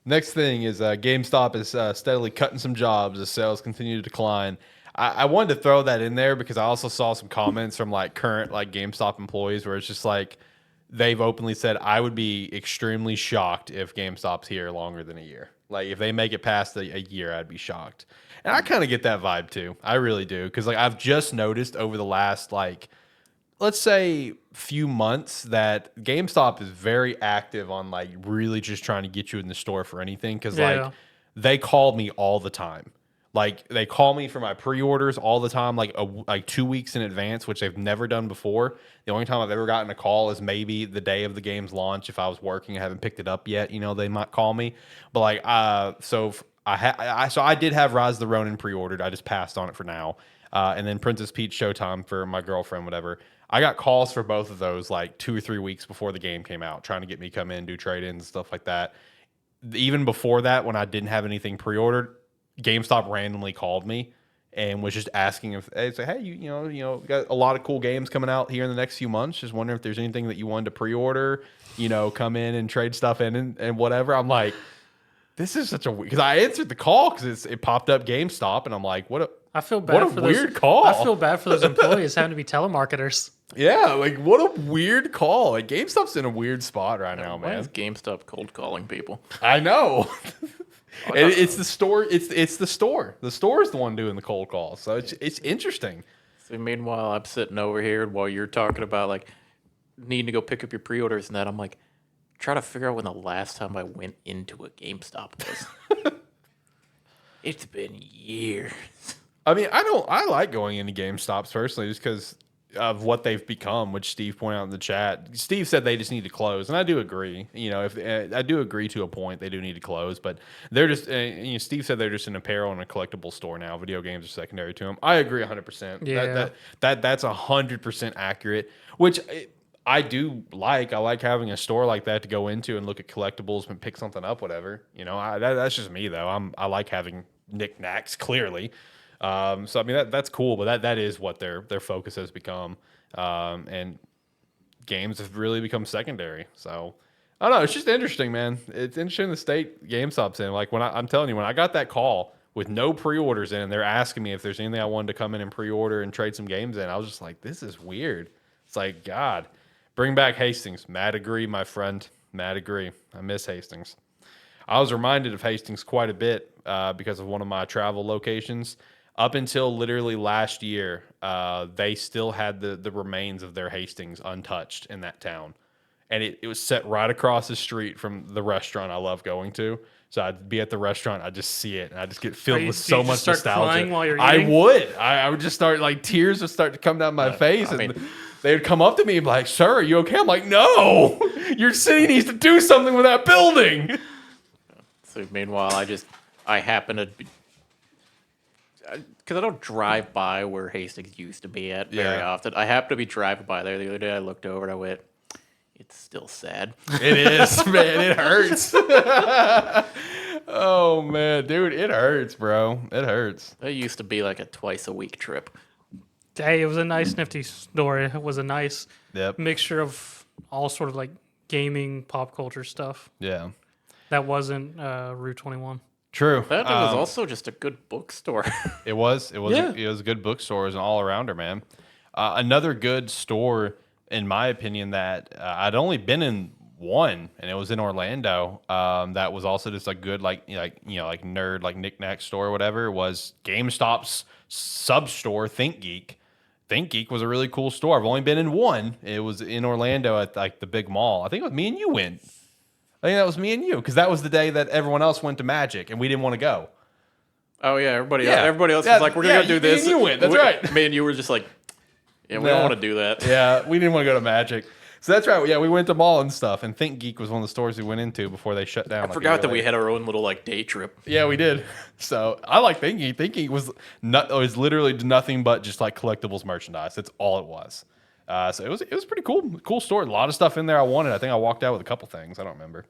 Next thing is GameStop is steadily cutting some jobs as sales continue to decline. I wanted to throw that in there because I also saw some comments from like current like GameStop employees where it's just like they've openly said I would be extremely shocked if GameStop's here longer than a year. Like if they make it past a year, I'd be shocked. And I kind of get that vibe too. I really do because like I've just noticed over the last like let's say few months that GameStop is very active on like really just trying to get you in the store for anything because like they call me all the time. Like they call me for my pre-orders all the time, like 2 weeks in advance, which they've never done before. The only time I've ever gotten a call is maybe the day of the game's launch. If I was working, I haven't picked it up yet. They might call me. But like, so I did have Rise of the Ronin pre-ordered. I just passed on it for now. And then Princess Peach Showtime for my girlfriend, whatever. I got calls for both of those like 2 or 3 weeks before the game came out, trying to get me come in, do trade-ins, stuff like that. Even before that, when I didn't have anything pre-ordered, GameStop randomly called me and was just asking if they say, "Hey, got a lot of cool games coming out here in the next few months. Just wondering if there's anything that you wanted to pre-order, come in and trade stuff in and whatever." I'm like, this is such a weird because I answered the call because it popped up GameStop and I'm like, I feel bad what a for weird those, call. I feel bad for those employees having to be telemarketers. Yeah, like what a weird call. Like GameStop's in a weird spot right now, Why man. is GameStop cold calling people? I know. And it's the store. It's the store. The store is the one doing the cold calls. So it's interesting. So meanwhile, I'm sitting over here while you're talking about like needing to go pick up your pre-orders and that. I'm like, trying to figure out when the last time I went into a GameStop was. It's been years. I mean, I like going into GameStops personally just because of what they've become, which Steve pointed out in the chat. Steve said they just need to close, and I do agree. If I do agree to a point, they do need to close, but they're just. Steve said they're just an apparel and a collectible store now. Video games are secondary to them. I agree 100%. Yeah, That's 100% accurate. Which I do like. I like having a store like that to go into and look at collectibles and pick something up, whatever. That's just me though. I like having knickknacks clearly. So I mean that's cool, but that is what their focus has become, and games have really become secondary. So I don't know. It's just interesting, man. It's interesting the state GameStop's in. Like I'm telling you, when I got that call with no pre-orders in, and they're asking me if there's anything I wanted to come in and pre-order and trade some games in, I was just like, this is weird. It's like God, bring back Hastings. Mad agree, my friend. Mad agree. I miss Hastings. I was reminded of Hastings quite a bit because of one of my travel locations. Up until literally last year, they still had the remains of their Hastings untouched in that town. And it was set right across the street from the restaurant I love going to. So I'd be at the restaurant, I'd just see it, and I just get filled with so much nostalgia. While you're I eating? would. I would just start, like, tears would start to come down my face. And they would come up to me and be like, "Sir, are you okay?" I'm like, "No! Your city needs to do something with that building." So meanwhile, I happen to be, because I don't drive by where Hastings used to be at very often. I happen to be driving by there the other day. I looked over and I went, it's still sad. It is, man. It hurts. Oh, man. Dude, it hurts, bro. It hurts. That used to be like a twice-a-week trip. Hey, it was a nice, nifty story. It was a nice mixture of all sort of like gaming, pop culture stuff. Yeah. That wasn't Route 21. True. That was also just a good bookstore. It was. It was a good bookstore. It was an all-arounder, man. Another good store, in my opinion, that I'd only been in one, and it was in Orlando. That was also just a good, like nerd, like knickknack store or whatever. Was GameStop's sub-store, ThinkGeek. ThinkGeek was a really cool store. I've only been in one. It was in Orlando at like the big mall. I think it was me and you went. I think that was me and you, because that was the day that everyone else went to Magic, and we didn't want to go. Oh, yeah. Everybody else was like, we're going to go do this. Me and you went. That's right. Me and you were just like, yeah, we don't want to do that. Yeah, we didn't want to go to Magic. So that's right. Yeah, we went to mall and stuff, and ThinkGeek was one of the stores we went into before they shut down. I forgot that we had our own little like day trip. Yeah, we did. So I like ThinkGeek. ThinkGeek was literally nothing but just like collectibles merchandise. That's all it was. So it was pretty cool. Cool store. A lot of stuff in there I wanted. I think I walked out with a couple things. I don't remember.